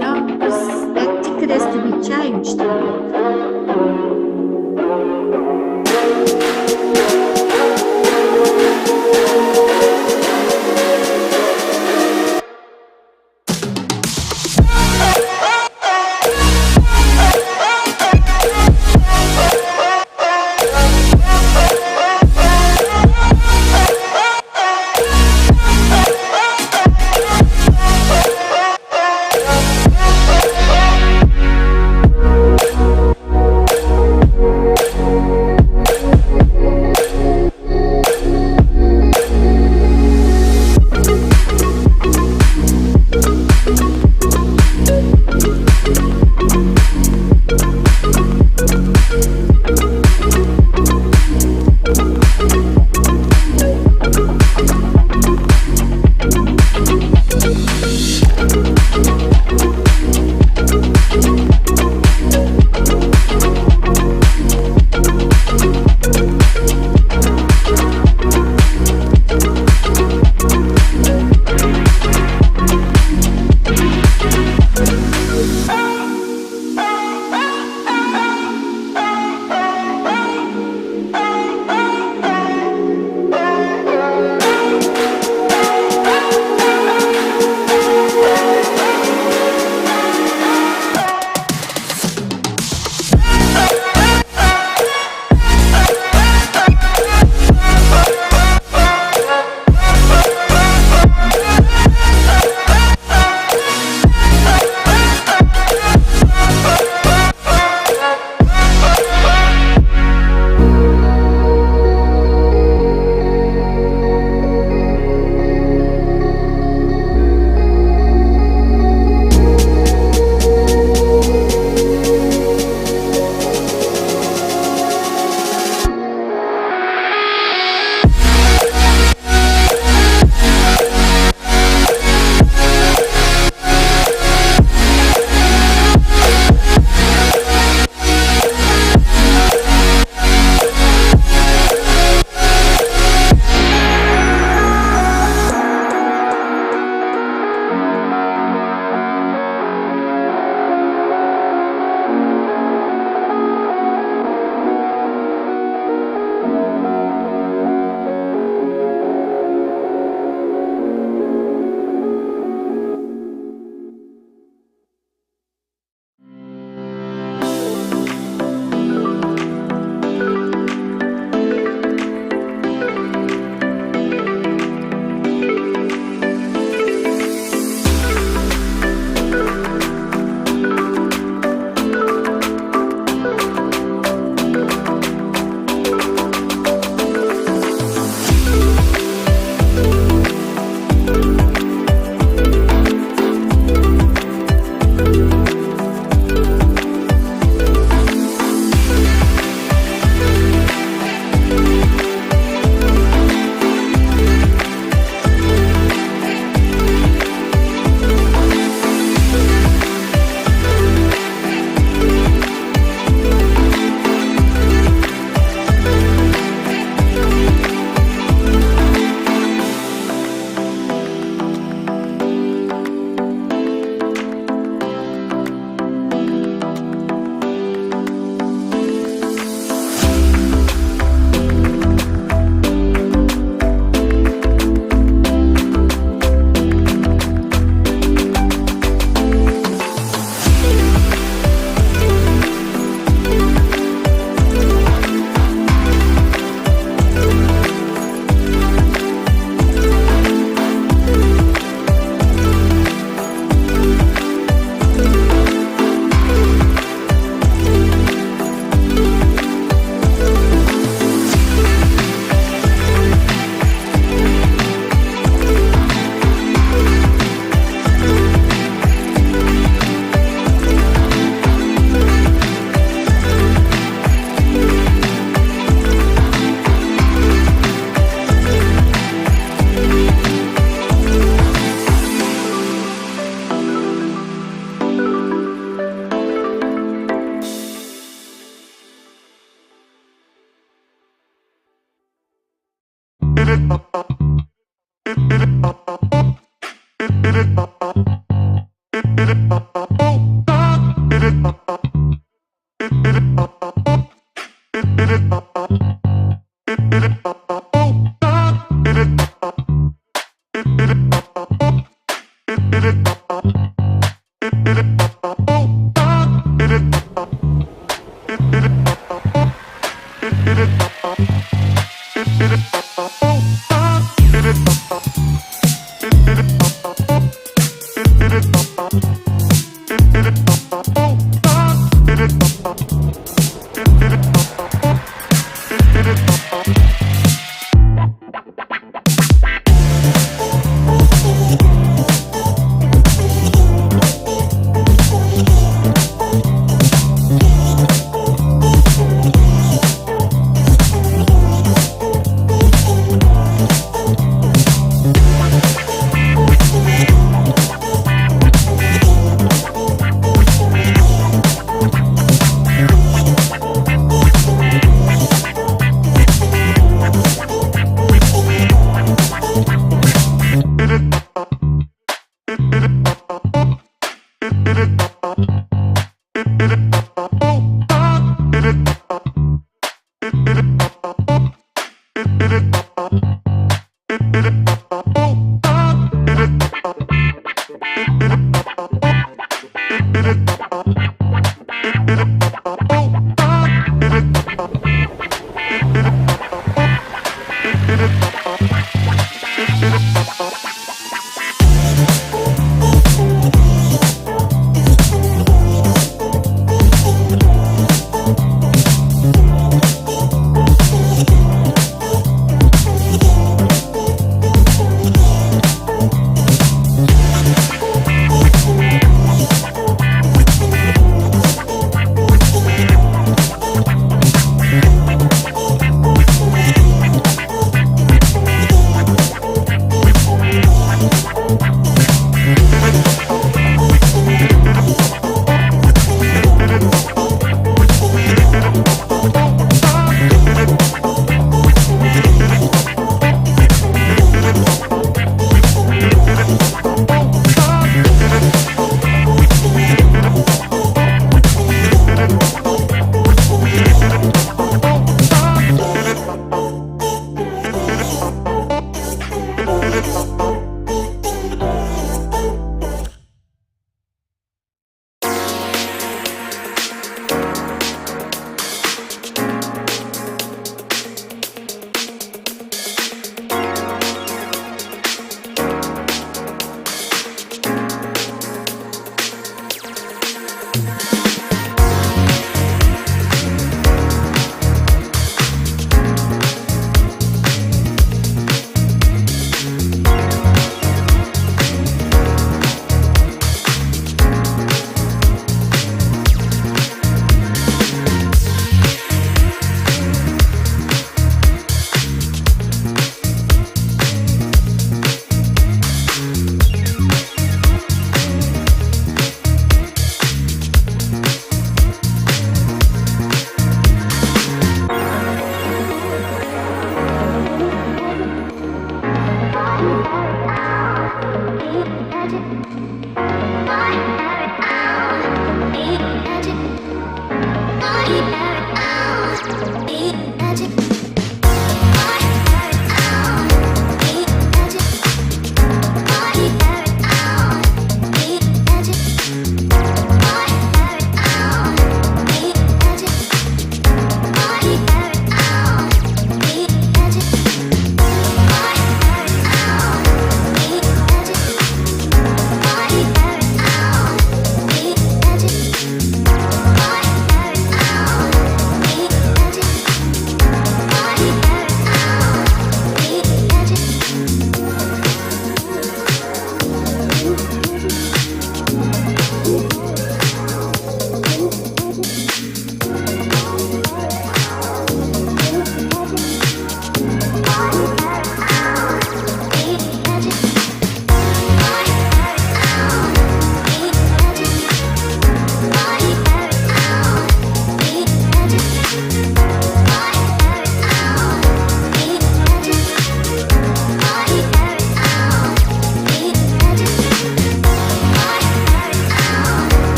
Yeah, because that ticket has to be changed.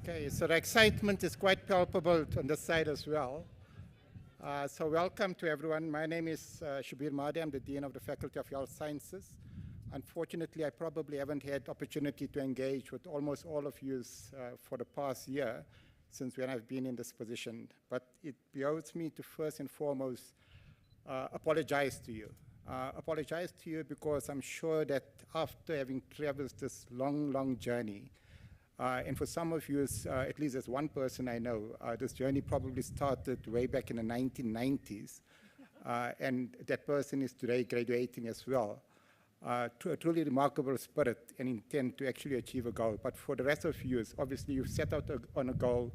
Okay, so the excitement is quite palpable on this side as well. So welcome to everyone. My name is Shabir Mahdi. I'm the Dean of the Faculty of Health Sciences. Unfortunately, I probably haven't had opportunity to engage with almost all of you for the past year since when I've been in this position. But it behoves me to first and foremost apologize to you. Apologize to you because I'm sure that after having traversed this long journey, and for some of you, at least as one person I know, this journey probably started way back in the 1990s, and that person is today graduating as well. To a truly remarkable spirit and intent to actually achieve a goal. But for the rest of you, obviously you've set out on a goal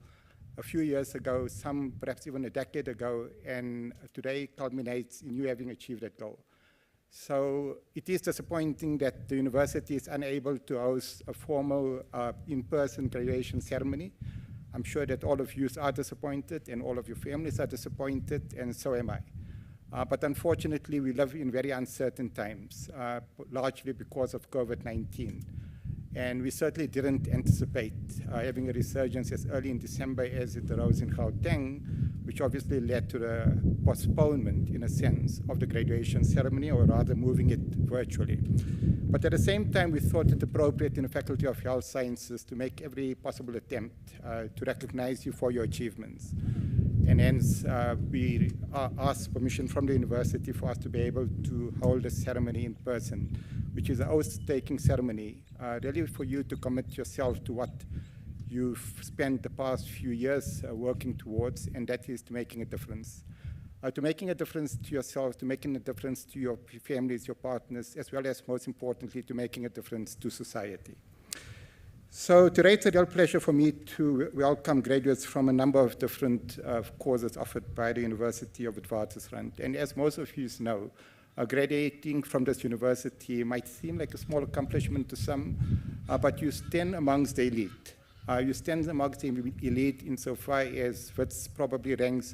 a few years ago, some perhaps even a decade ago, and today culminates in you having achieved that goal. So it is disappointing that the university is unable to host a formal in-person graduation ceremony. I'm sure that all of you are disappointed and all of your families are disappointed, and so am I. But unfortunately, we live in very uncertain times, largely because of COVID-19. And we certainly didn't anticipate having a resurgence as early in December as it arose in Gauteng, which obviously led to the postponement, in a sense, of the graduation ceremony, or rather moving it virtually. But at the same time, we thought it appropriate in the Faculty of Health Sciences to make every possible attempt to recognize you for your achievements. And hence, we asked permission from the university for us to be able to hold a ceremony in person, which is an oath-taking ceremony, really for you to commit yourself to what you've spent the past few years working towards, and that is to making a difference. To making a difference to yourself, to making a difference to your families, your partners, as well as, most importantly, to making a difference to society. So today it's a real pleasure for me to welcome graduates from a number of different courses offered by the University of Witwatersrand. And as most of you know, graduating from this university might seem like a small accomplishment to some, but you stand amongst the elite. You stand amongst the elite insofar as WITS probably ranks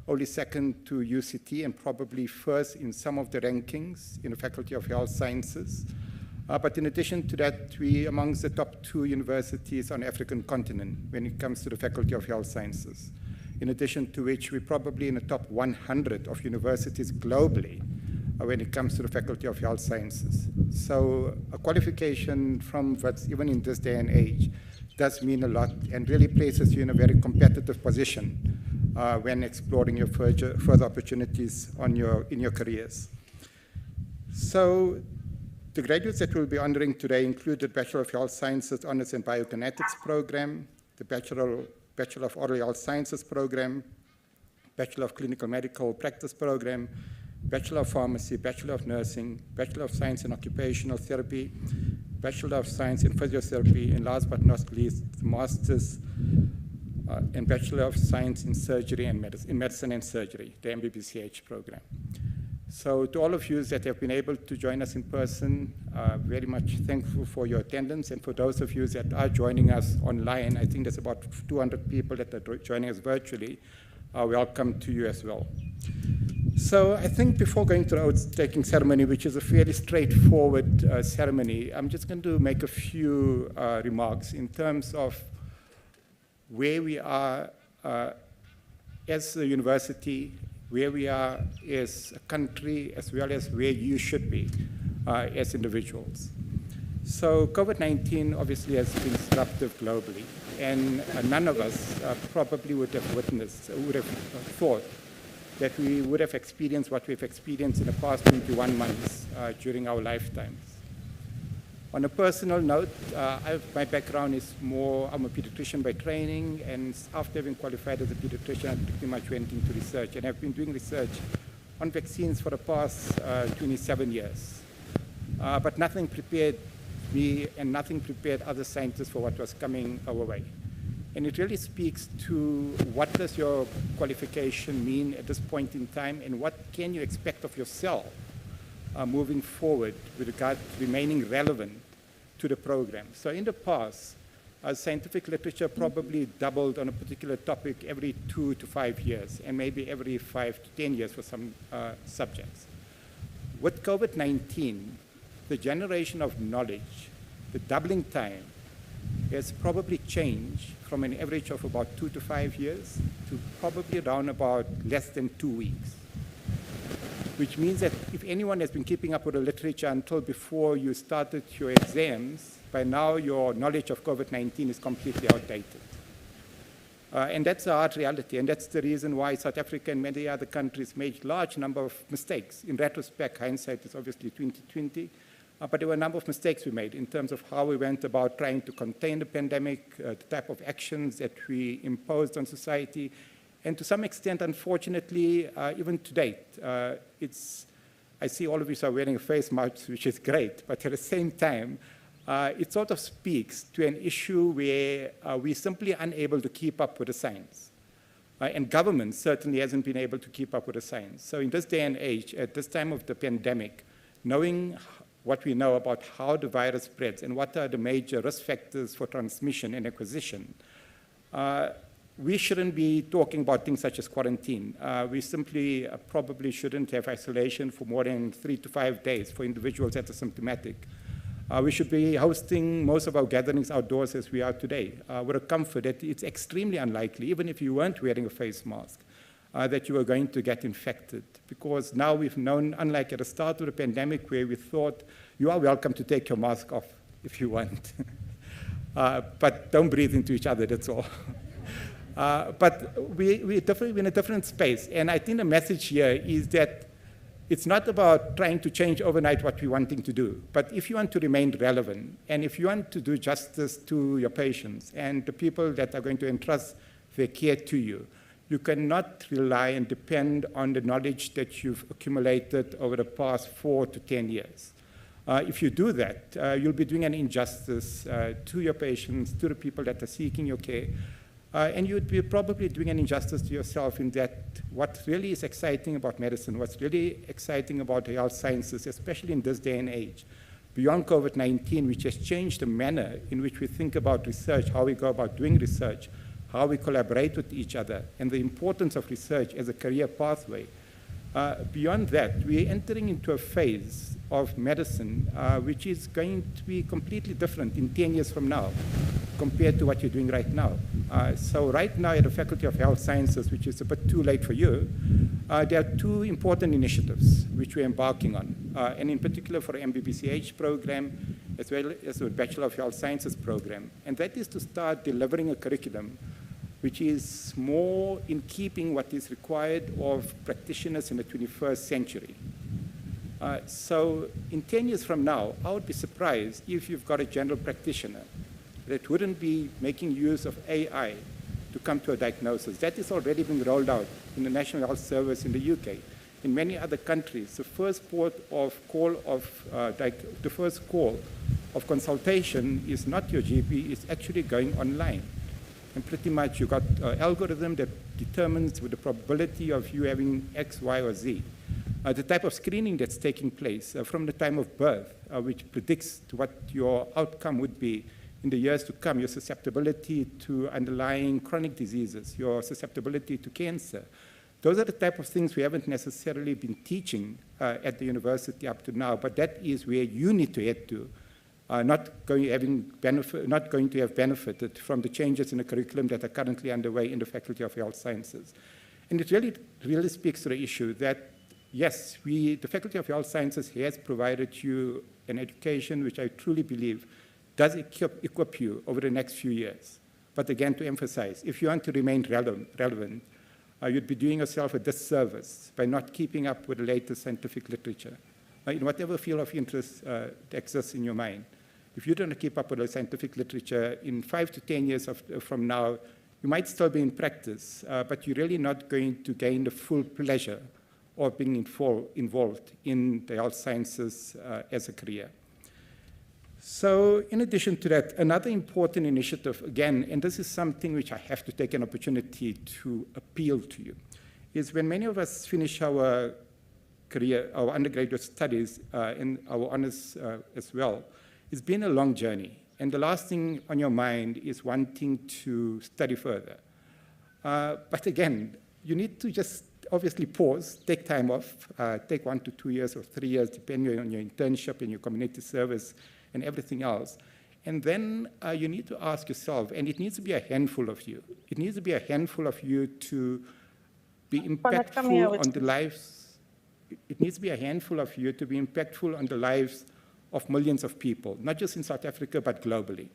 only second to UCT and probably first in some of the rankings in the Faculty of Health Sciences. But in addition to that, we're amongst the top 2 universities on the African continent when it comes to the Faculty of Health Sciences. In addition to which, we're probably in the top 100 of universities globally when it comes to the Faculty of Health Sciences. So a qualification from WITS, even in this day and age, does mean a lot and really places you in a very competitive position when exploring your further opportunities in your careers. So the graduates that we'll be honoring today include the Bachelor of Health Sciences Honors in Biokinetics program, the Bachelor of Oral Health Sciences program, Bachelor of Clinical Medical Practice program, Bachelor of Pharmacy, Bachelor of Nursing, Bachelor of Science in Occupational Therapy, Bachelor of Science in Physiotherapy, and last but not least, Master's and Bachelor of Science in Surgery and Medicine and Surgery, the MBBCH program. So to all of you that have been able to join us in person, very much thankful for your attendance. And for those of you that are joining us online, I think there's about 200 people that are joining us virtually, welcome to you as well. So I think before going to the oath-taking ceremony, which is a fairly straightforward ceremony, I'm just going to make a few remarks in terms of where we are as a university, where we are as a country, as well as where you should be as individuals. So COVID-19 obviously has been disruptive globally, and none of us probably would have witnessed, would have thought that we would have experienced what we've experienced in the past 21 months during our lifetimes. On a personal note, my background is more, I'm a pediatrician by training, and after having qualified as a pediatrician, I pretty much went into research, and I've been doing research on vaccines for the past 27 years. But nothing prepared me and nothing prepared other scientists for what was coming our way. And it really speaks to what does your qualification mean at this point in time, and what can you expect of yourself moving forward with regard to remaining relevant to the program. So in the past, scientific literature probably doubled on a particular topic every 2 to 5 years, and maybe every 5 to 10 years for some subjects. With COVID-19, the generation of knowledge, the doubling time, has probably changed from an average of about 2 to 5 years to probably around about less than 2 weeks. Which means that if anyone has been keeping up with the literature until before you started your exams, by now your knowledge of COVID-19 is completely outdated. And that's a hard reality, and that's the reason why South Africa and many other countries made large number of mistakes. In retrospect, hindsight is obviously 2020, but there were a number of mistakes we made in terms of how we went about trying to contain the pandemic, the type of actions that we imposed on society, and to some extent, unfortunately, even to date, I see all of you are wearing a face mask, which is great, but at the same time, it sort of speaks to an issue where we're simply unable to keep up with the science. And government certainly hasn't been able to keep up with the science. So in this day and age, at this time of the pandemic, knowing what we know about how the virus spreads and what are the major risk factors for transmission and acquisition, we shouldn't be talking about things such as quarantine. We simply probably shouldn't have isolation for more than 3 to 5 days for individuals that are symptomatic. We should be hosting most of our gatherings outdoors as we are today, with a comfort that it's extremely unlikely, even if you weren't wearing a face mask, that you were going to get infected. Because now we've known, unlike at the start of the pandemic where we thought, you are welcome to take your mask off if you want. But don't breathe into each other, that's all. But we're in a different space. And I think the message here is that it's not about trying to change overnight what we're wanting to do. But if you want to remain relevant, and if you want to do justice to your patients and the people that are going to entrust their care to you, you cannot rely and depend on the knowledge that you've accumulated over the past 4 to 10 years. If you do that, you'll be doing an injustice to your patients, to the people that are seeking your care, and you'd be probably doing an injustice to yourself in that what really is exciting about medicine, what's really exciting about the health sciences, especially in this day and age, beyond COVID-19, which has changed the manner in which we think about research, how we go about doing research, how we collaborate with each other, and the importance of research as a career pathway. Beyond that, we're entering into a phase of medicine which is going to be completely different in 10 years from now compared to what you're doing right now. So right now at the Faculty of Health Sciences, which is a bit too late for you, there are 2 important initiatives which we're embarking on, and in particular for the MBBCH program, as well as the Bachelor of Health Sciences program, and that is to start delivering a curriculum which is more in keeping what is required of practitioners in the 21st century. So in 10 years from now, I would be surprised if you've got a general practitioner that wouldn't be making use of AI to come to a diagnosis. That is already being rolled out in the National Health Service in the UK. In many other countries, the first call of consultation is not your GP, it's actually going online. And pretty much you've got an algorithm that determines with the probability of you having X, Y, or Z. The type of screening that's taking place from the time of birth, which predicts what your outcome would be in the years to come, your susceptibility to underlying chronic diseases, your susceptibility to cancer. Those are the type of things we haven't necessarily been teaching at the university up to now, but that is where you need to head to. Not going to have benefited from the changes in the curriculum that are currently underway in the Faculty of Health Sciences. And it really speaks to the issue that, yes, the Faculty of Health Sciences has provided you an education which I truly believe does equip you over the next few years. But again, to emphasize, if you want to remain relevant, you'd be doing yourself a disservice by not keeping up with the latest scientific literature in whatever field of interest that exists in your mind. If you don't keep up with the scientific literature, in 5 to 10 years from now, you might still be in practice, but you're really not going to gain the full pleasure of being involved in the health sciences as a career. So in addition to that, another important initiative, again, and this is something which I have to take an opportunity to appeal to you, is when many of us finish our career, our undergraduate studies, and our honors as well, it's been a long journey. And the last thing on your mind is wanting to study further. But again, you need to just obviously pause, take time off, take 1 to 2 years or 3 years, depending on your internship and your community service and everything else, And then you need to ask yourself, and it needs to be a handful of you. It needs to be a handful of you to be impactful on the lives. It needs to be a handful of you to be impactful on the lives of millions of people, not just in South Africa, but globally.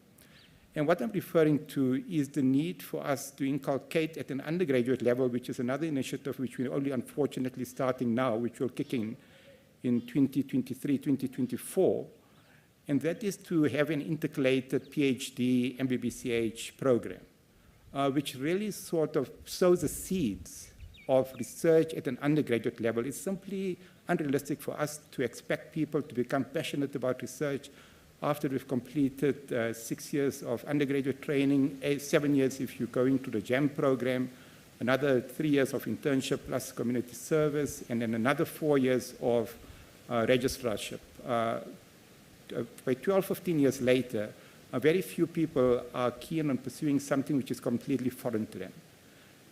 And what I'm referring to is the need for us to inculcate at an undergraduate level, which is another initiative which we're only unfortunately starting now, which will kick in 2023, 2024, and that is to have an intercalated PhD MBBCH program, which really sort of sows the seeds of research at an undergraduate level. It's simply unrealistic for us to expect people to become passionate about research after we've completed 6 years of undergraduate training, 7 years if you're going to the GEM program, another 3 years of internship plus community service, and then another 4 years of registrarship. By 12, 15 years later, very few people are keen on pursuing something which is completely foreign to them.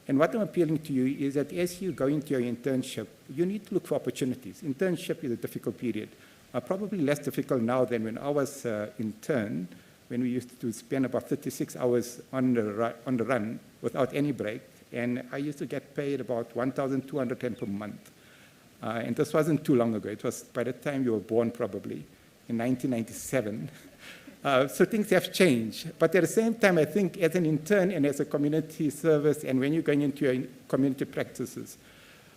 And what I'm appealing to you is that as you go into your internship, you need to look for opportunities. Internship is a difficult period. Probably less difficult now than when I was intern, when we used to spend about 36 hours on the run without any break. And I used to get paid about 1,200 Rand per month. And this wasn't too long ago. It was by the time you were born, probably, in 1997. So things have changed. But at the same time, I think as an intern and as a community service, and when you're going into your community practices,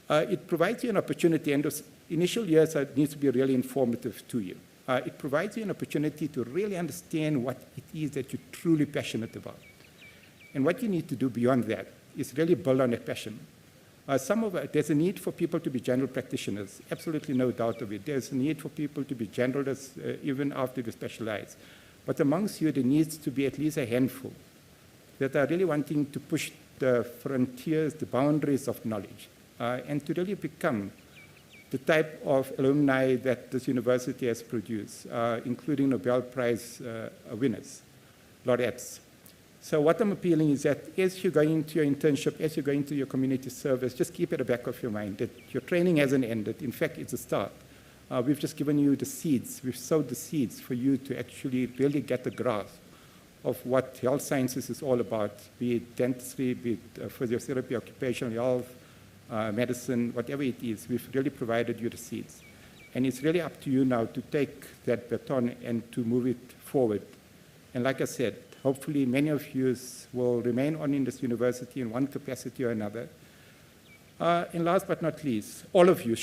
it provides you an opportunity, and those initial years needs to be really informative to you. It provides you an opportunity to really understand what it is that you're truly passionate about. And what you need to do beyond that is really build on that passion. There's a need for people to be general practitioners, absolutely no doubt of it. There's a need for people to be generalists even after they specialize. But amongst you, there needs to be at least a handful that are really wanting to push the frontiers, the boundaries of knowledge, and to really become the type of alumni that this university has produced, including Nobel Prize winners, laureates. So what I'm appealing is that as you're going into your internship, as you're going into your community service, just keep at the back of your mind that your training hasn't ended. In fact, it's a start. We've just given you the seeds. We've sowed the seeds for you to actually really get the grasp of what health sciences is all about, be it dentistry, be it physiotherapy, occupational health, medicine, whatever it is. We've really provided you the seeds. And it's really up to you now to take that baton and to move it forward. And like I said, hopefully many of you will remain on in this university in one capacity or another. And last but not least, all of you should